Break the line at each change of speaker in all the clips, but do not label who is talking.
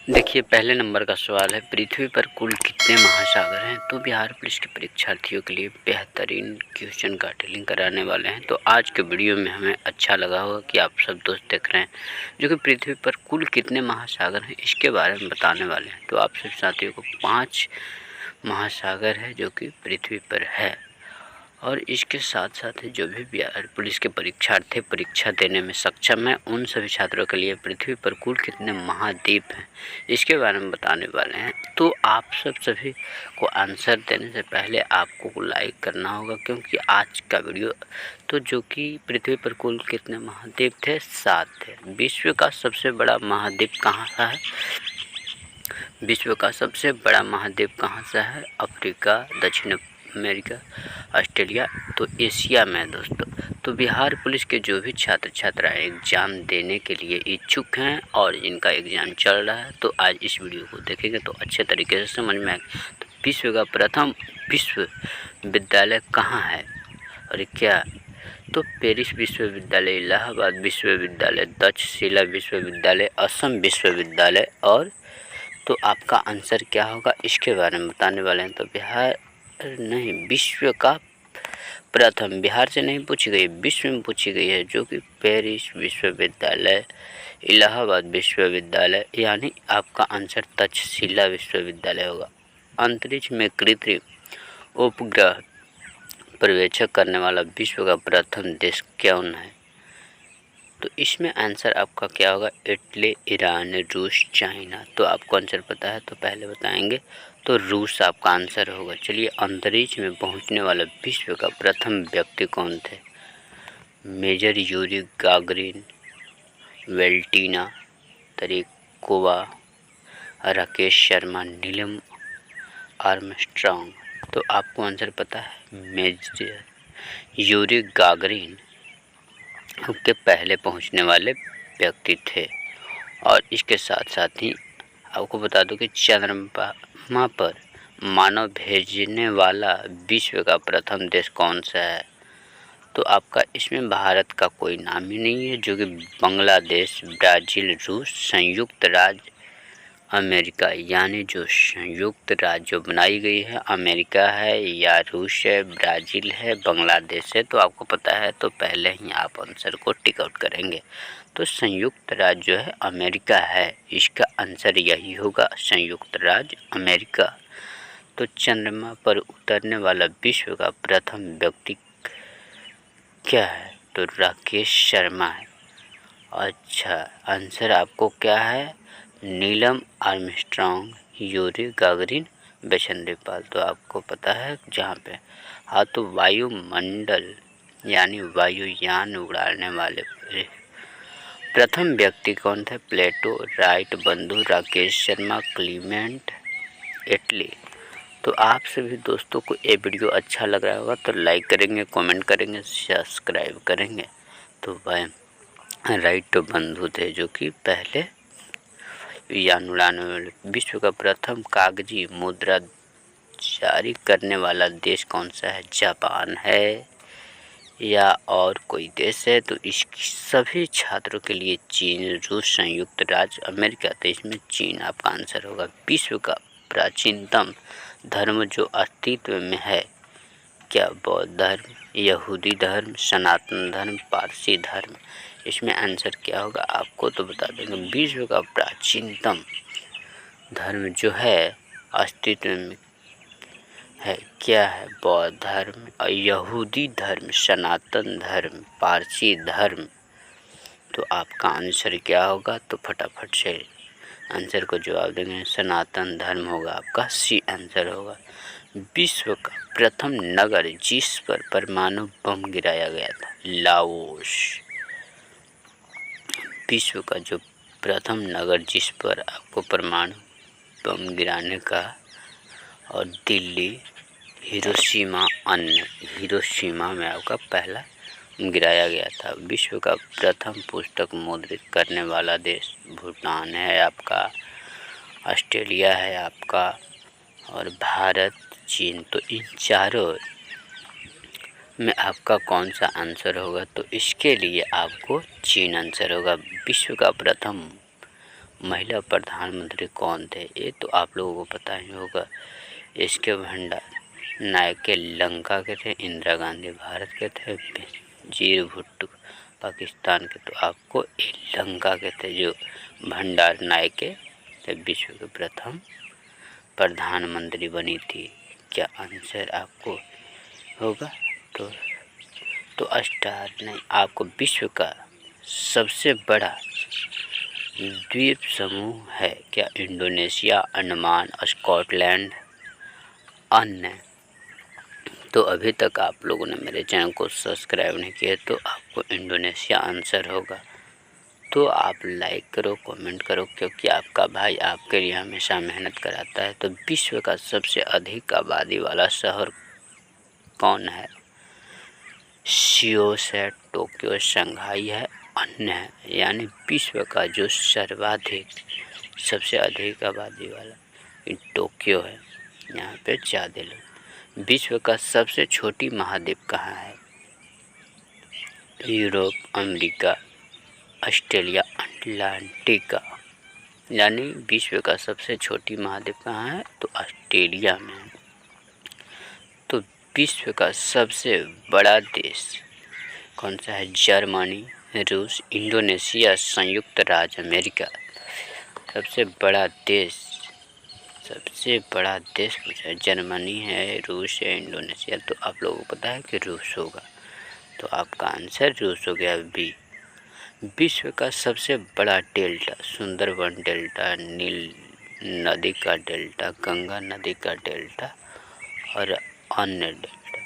देखिए, पहले नंबर का सवाल है, पृथ्वी पर कुल कितने महासागर हैं? तो बिहार पुलिस के परीक्षार्थियों के लिए बेहतरीन क्वेश्चन का टेलिंग कराने वाले हैं। तो आज के वीडियो में हमें अच्छा लगा होगा कि आप सब दोस्त देख रहे हैं, जो कि पृथ्वी पर कुल कितने महासागर हैं इसके बारे में बताने वाले हैं। तो आप सब साथियों को 5 महासागर है जो कि पृथ्वी पर है, और इसके साथ साथ जो भी बिहार पुलिस के परीक्षार्थी परीक्षा देने में सक्षम हैं, उन सभी छात्रों के लिए पृथ्वी पर कुल कितने महाद्वीप हैं इसके बारे में बताने वाले हैं। तो आप सभी को आंसर देने से पहले आपको लाइक करना होगा, क्योंकि आज का वीडियो तो जो कि पृथ्वी पर कुल कितने महाद्वीप थे, 7 थे। विश्व का सबसे बड़ा महाद्वीप कहाँ सा है? विश्व का सबसे बड़ा महाद्वीप कहाँ सा है? अफ्रीका, दक्षिण अमेरिका, ऑस्ट्रेलिया, तो एशिया में दोस्तों। तो बिहार पुलिस के जो भी छात्र छात्राएं एग्ज़ाम देने के लिए इच्छुक हैं और इनका एग्ज़ाम चल रहा है, तो आज इस वीडियो को देखेंगे तो अच्छे तरीके से समझ में आएगा। तो विश्व का प्रथम विश्वविद्यालय कहाँ है और क्या? तो पेरिस विश्वविद्यालय, इलाहाबाद विश्वविद्यालय, तक्षशिला विश्वविद्यालय, असम विश्वविद्यालय, और तो आपका आंसर क्या होगा इसके बारे में बताने वाले हैं। तो बिहार नहीं, विश्व का प्रथम, बिहार से नहीं पूछी गई, विश्व में पूछी गई है, जो कि पेरिस विश्वविद्यालय, इलाहाबाद विश्वविद्यालय, यानी आपका आंसर तक्षशिला विश्वविद्यालय होगा। अंतरिक्ष में कृत्रिम उपग्रह पर्यवेक्षण करने वाला विश्व का प्रथम देश कौन है? तो इसमें आंसर आपका क्या होगा? इटली, ईरान, रूस, चाइना। तो आपको आंसर पता है तो पहले बताएंगे, तो रूस आपका आंसर होगा। चलिए, अंतरिक्ष में पहुंचने वाला विश्व का प्रथम व्यक्ति कौन थे? Major Yuri Gagarin, Valentina Tereshkova, Rakesh Sharma, Neil Armstrong. तो आपको आंसर पता है, मेजर यूरी गागरिन के पहले पहुंचने वाले व्यक्ति थे। और इसके साथ साथ ही आपको बता दूं कि चंद्रमा पर मानव भेजने वाला विश्व का प्रथम देश कौन सा है? तो आपका इसमें भारत का कोई नाम ही नहीं है, जो कि बांग्लादेश, ब्राज़ील, रूस, संयुक्त राज्य अमेरिका, यानी जो संयुक्त राज्य जो बनाई गई है, अमेरिका है या रूस है, ब्राज़ील है, बांग्लादेश है। तो आपको पता है तो पहले ही आप आंसर को टिक आउट करेंगे। तो संयुक्त राज्य जो है अमेरिका है, इसका आंसर यही होगा, संयुक्त राज्य अमेरिका। तो चंद्रमा पर उतरने वाला विश्व का प्रथम व्यक्ति क्या है? तो राकेश शर्मा है। अच्छा, आंसर आपको क्या है? नीलम आर्मस्ट्रॉन्ग, यूरी गागरिन, बेचनपाल। तो आपको पता है जहाँ पे, हाँ, तो वायुमंडल यानी वायुयान उड़ाने वाले प्रथम व्यक्ति कौन थे? प्लेटो, राइट, बंधु, राकेश शर्मा, क्लीमेंट, इटली। तो आप सभी दोस्तों को ये वीडियो अच्छा लग रहा होगा तो लाइक करेंगे, कमेंट करेंगे, सब्सक्राइब करेंगे। तो वह राइट बंधु थे, जो कि पहले यान उड़ाने वाले। विश्व का प्रथम कागजी मुद्रा जारी करने वाला देश कौन सा है? जापान है या और कोई देश है? तो इस सभी छात्रों के लिए चीन, रूस, संयुक्त राज्य अमेरिका। तो इसमें चीन आपका आंसर होगा। विश्व का प्राचीनतम धर्म जो अस्तित्व में है, क्या? बौद्ध धर्म, यहूदी धर्म, सनातन धर्म, पारसी धर्म। इसमें आंसर क्या होगा आपको तो बता देंगे। विश्व का प्राचीनतम धर्म जो है अस्तित्व में है, क्या है? बौद्ध धर्म, यहूदी धर्म, सनातन धर्म, पारसी धर्म। तो आपका आंसर क्या होगा? तो फटाफट से आंसर को जवाब देंगे। सनातन धर्म होगा आपका, सी आंसर होगा। विश्व का प्रथम नगर जिस पर परमाणु बम गिराया गया था? लाओस। विश्व का जो प्रथम नगर जिस पर आपको परमाणु बम गिराने का, और दिल्ली, हिरोशिमा, अन्य हिरोशिमा में आपका पहला गिराया गया था। विश्व का प्रथम पुस्तक मुद्रित करने वाला देश? भूटान है आपका, ऑस्ट्रेलिया है आपका, और भारत, चीन। तो इन चारों में आपका कौन सा आंसर होगा? तो इसके लिए आपको चीन आंसर होगा। विश्व का प्रथम महिला प्रधानमंत्री कौन थे? ये तो आप लोगों को पता ही होगा। इसके भंडार नायक लंका के थे, इंदिरा गांधी भारत के थे, बेनजीर भुट्टो पाकिस्तान के। तो आपको लंका के थे जो भंडार नायक थे, विश्व के प्रथम प्रधानमंत्री बनी थी। क्या आंसर आपको होगा? तो स्टार नहीं, आपको विश्व का सबसे बड़ा द्वीप समूह है क्या? इंडोनेशिया, अंडमान, स्कॉटलैंड, अन्य। तो अभी तक आप लोगों ने मेरे चैनल को सब्सक्राइब नहीं किया तो आपको इंडोनेशिया आंसर होगा। तो आप लाइक करो, कमेंट करो, क्योंकि आपका भाई आपके लिए हमेशा मेहनत कराता है। तो विश्व का सबसे अधिक आबादी वाला शहर कौन है? सियोल है, टोक्यो, शंघाई है, अन्य है। यानी विश्व का जो सर्वाधिक सबसे अधिक आबादी वाला टोक्यो है, यहाँ पे ज़्यादा लोग। विश्व का सबसे छोटी महाद्वीप कहाँ है? Europe, America, Australia, Atlantica. यानी विश्व का सबसे छोटी महाद्वीप कहाँ है? तो ऑस्ट्रेलिया में। तो विश्व का सबसे बड़ा देश कौन सा है? जर्मनी, रूस, इंडोनेशिया, संयुक्त राज्य अमेरिका। सबसे बड़ा देश पूछा है, जर्मनी है, रूस है, इंडोनेशिया। तो आप लोगों को पता है कि रूस होगा, तो आपका आंसर रूस हो गया बी। विश्व का सबसे बड़ा डेल्टा, सुंदरबन डेल्टा, नील नदी का डेल्टा, गंगा नदी का डेल्टा और अन्य डेल्टा।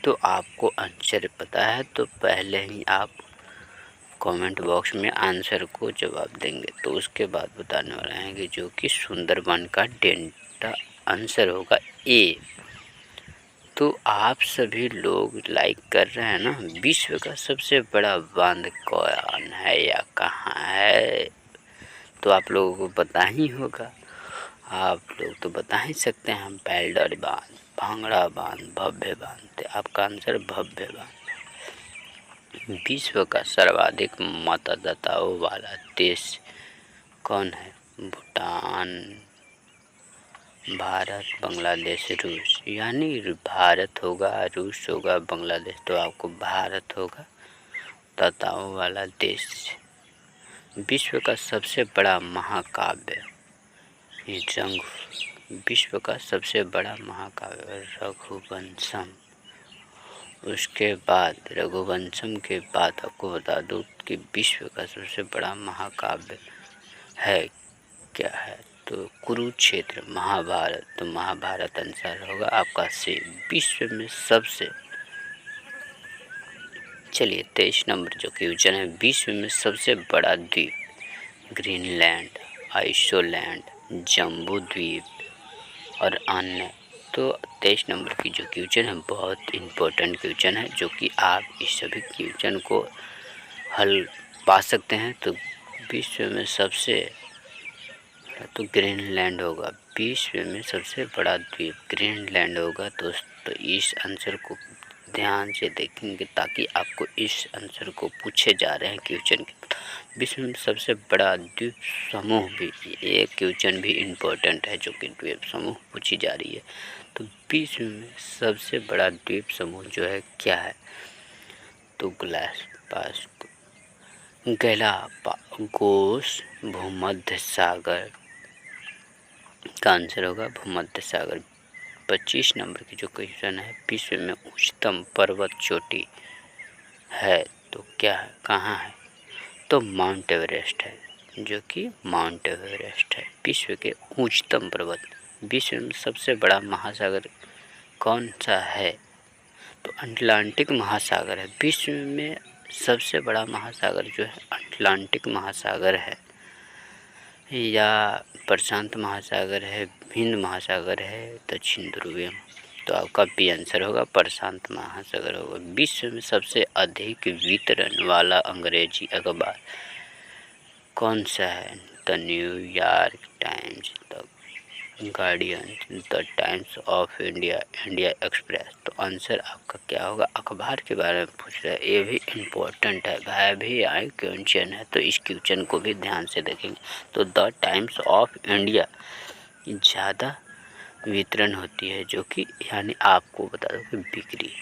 तो आपको आंसर पता है तो पहले ही आप कमेंट बॉक्स में आंसर को जवाब देंगे। तो उसके बाद बताने वाले हैं कि जो कि सुंदरबन का डेल्टा आंसर होगा ए। तो आप सभी लोग लाइक कर रहे हैं ना? विश्व का सबसे बड़ा बांध कौन है या कहाँ है? तो आप लोगों को पता ही होगा। आप लोग तो बता ही सकते हैं, बेल्डर बांध, भांगड़ा बांध, भव्य बांध। तो आपका आंसर भव्य बांध। विश्व का सर्वाधिक मतदाताओं वाला देश कौन है? भूटान, भारत, बांग्लादेश, रूस। यानी भारत होगा, रूस होगा, बांग्लादेश। तो आपको भारत होगा मतदाताओं वाला देश। विश्व का सबसे बड़ा महाकाव्य विश्व का सबसे बड़ा महाकाव्य रघुवंशम। उसके बाद रघुवंशम के बाद आपको बता दूं कि विश्व का सबसे बड़ा महाकाव्य है क्या है? तो कुरुक्षेत्र, महाभारत। तो महाभारत आंसर होगा आपका सी। विश्व में सबसे चलिए 23 नंबर जो क्वेश्चन है, विश्व में सबसे बड़ा द्वीप ग्रीनलैंड, आइसलैंड, जम्बू द्वीप और अन्य। तो 23 नंबर की जो क्वेश्चन है बहुत इम्पोर्टेंट क्वेश्चन है, जो कि आप इस सभी क्वेश्चन को हल पा सकते हैं। तो विश्व में सबसे तो ग्रीनलैंड होगा। विश्व में सबसे बड़ा द्वीप ग्रीनलैंड होगा। तो इस आंसर को ध्यान से देखेंगे ताकि आपको इस आंसर को पूछे जा रहे हैं क्वेश्चन के। विश्व में सबसे बड़ा द्वीप समूह भी, ये क्वेश्चन भी इम्पोर्टेंट है, जो कि द्वीप समूह पूछी जा रही है। तो विश्व में सबसे बड़ा द्वीप समूह जो है क्या है? तो गैलापागोस भूमध्य सागर का आंसर होगा भूमध्य सागर। 25 नंबर की जो क्वेश्चन है, विश्व में उच्चतम पर्वत चोटी है तो क्या है, कहाँ है? तो माउंट एवरेस्ट है, जो कि माउंट एवरेस्ट है विश्व के उच्चतम पर्वत। विश्व में सबसे बड़ा महासागर कौन सा है? तो अटलांटिक महासागर है। विश्व में सबसे बड़ा महासागर जो है अटलांटिक महासागर है, या प्रशांत महासागर है, हिंद महासागर है, दक्षिण ध्रुवीय। तो आपका बी आंसर होगा प्रशांत महासागर होगा। विश्व में सबसे अधिक वितरण वाला अंग्रेजी अखबार कौन सा है? The New York times, the guardian, the times of India, India express. तो आंसर आपका क्या होगा? अखबार के बारे में पूछ रहा है, ये भी इम्पोर्टेंट है भाई, भी आई क्वेश्चन है, तो इस क्वेश्चन को भी ध्यान से देखेंगे। तो द टाइम्स ऑफ इंडिया ज़्यादा वितरण होती है, जो कि यानी आपको बता दो कि बिक्री।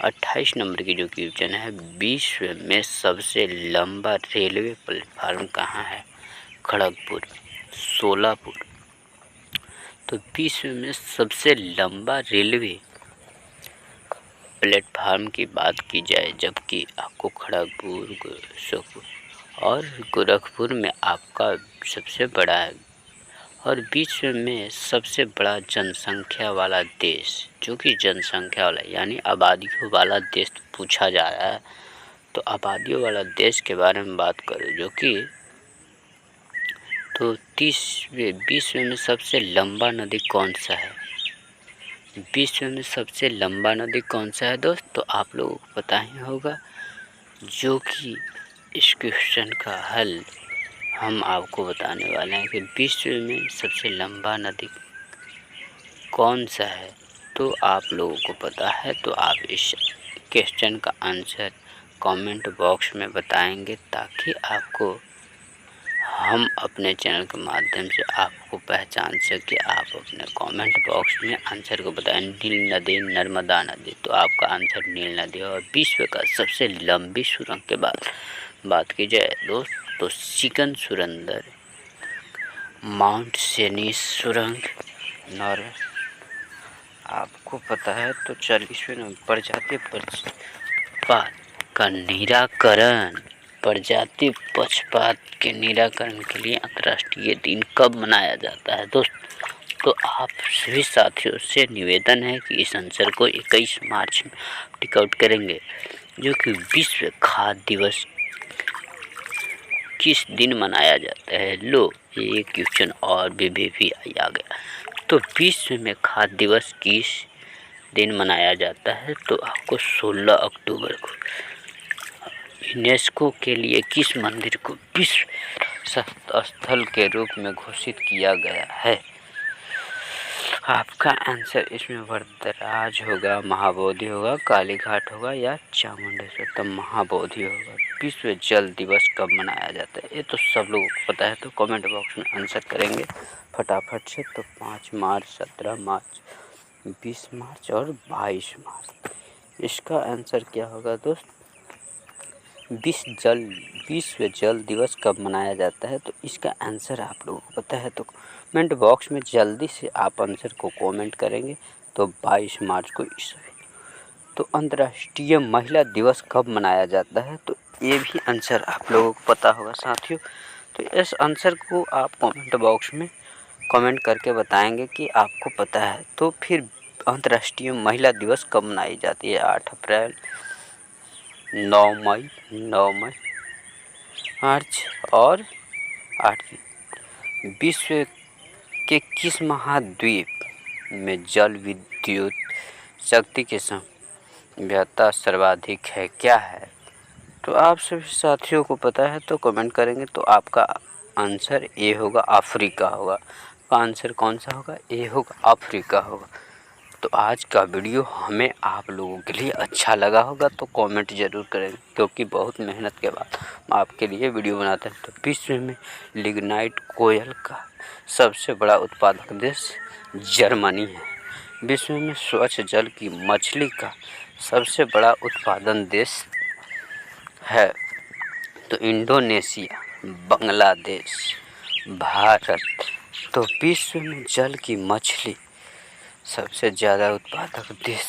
28 नंबर की जो क्वेश्चन है, विश्व में सबसे लंबा रेलवे प्लेटफार्म कहाँ है? खड़गपुर, सोलापुर। तो विश्व में सबसे लंबा रेलवे प्लेटफार्म की बात की जाए, जबकि आपको खड़गपुर और गोरखपुर में आपका सबसे बड़ा है। और विश्व में सबसे बड़ा जनसंख्या वाला देश, जो कि जनसंख्या वाला यानी आबादियों वाला देश पूछा जा रहा है, तो आबादियों वाला देश के बारे में बात करें, जो कि तो विश्व में सबसे लंबा नदी कौन सा है? विश्व में सबसे लंबा नदी कौन सा है दोस्त? तो आप लोगों को पता ही होगा, जो कि इस क्वेश्चन का हल हम आपको बताने वाले हैं कि विश्व में सबसे लंबा नदी कौन सा है। तो आप लोगों को पता है, तो आप इस क्वेश्चन का आंसर कमेंट बॉक्स में बताएंगे, ताकि आपको हम अपने चैनल के माध्यम से आपको पहचान सके। आप अपने कमेंट बॉक्स में आंसर को बताएं। नील नदी, नर्मदा नदी, तो आपका आंसर नील नदी। और विश्व का सबसे लंबी सुरंग के बाद बात की जाए दोस्त, तो चिकन सुरंदर, माउंट सेनीस सुरंग, नॉर्वे। आपको पता है, तो 40वें नंबर प्रजाति पक्षपात का निराकरण, प्रजाति पक्षपात के निराकरण के लिए अंतर्राष्ट्रीय दिन कब मनाया जाता है दोस्त? तो आप सभी साथियों से निवेदन है कि इस आंसर को 21 मार्च में टिक आउट करेंगे, जो कि विश्व खाद्य दिवस किस दिन मनाया जाता है? लो, ये क्वेश्चन और भी आ गया। तो विश्व में खाद्य दिवस किस दिन मनाया जाता है? तो आपको 16 अक्टूबर को। यूनेस्को के लिए किस मंदिर को विश्व स्थल के रूप में घोषित किया गया है? आपका आंसर इसमें वरदराज होगा, महाबोधि होगा, कालीघाट होगा या चामुंडेश्वर। तो महाबोधि होगा। विश्व जल दिवस कब मनाया जाता है? ये तो सब लोगों को पता है, तो कमेंट बॉक्स में आंसर करेंगे फटाफट से। तो 5 मार्च, 17 मार्च, 20 मार्च और 22 मार्च। इसका आंसर क्या होगा दोस्त? विश्व जल दिवस कब मनाया जाता है? तो इसका आंसर आप लोगों को पता है, तो कमेंट बॉक्स में जल्दी से आप आंसर को कमेंट करेंगे। तो 22 मार्च को ईस्वी। तो अंतर्राष्ट्रीय महिला दिवस कब मनाया जाता है? तो ये भी आंसर आप लोगों को पता होगा साथियों। तो इस आंसर को आप कमेंट बॉक्स में कमेंट करके बताएंगे कि आपको पता है। तो फिर अंतर्राष्ट्रीय महिला दिवस कब मनाई जाती है? 8 अप्रैल, 9 मई, 9 मई, मार्च और 8। विश्व के किस महाद्वीप में जल विद्युत शक्ति की सभ्यता सर्वाधिक है? क्या है? तो आप सभी साथियों को पता है, तो कमेंट करेंगे। तो आपका आंसर ए होगा, अफ्रीका होगा। का आंसर कौन सा होगा? ए होगा, अफ्रीका होगा। तो आज का वीडियो हमें आप लोगों के लिए अच्छा लगा होगा, तो कमेंट ज़रूर करेंगे, क्योंकि बहुत मेहनत के बाद हम आपके लिए वीडियो बनाते हैं। तो विश्व में लिग्नाइट कोयल का सबसे बड़ा उत्पादक देश जर्मनी है। विश्व में स्वच्छ जल की मछली का सबसे बड़ा उत्पादन देश है, तो इंडोनेशिया, बांग्लादेश, भारत। तो विश्व में जल की मछली सबसे ज़्यादा उत्पादक देश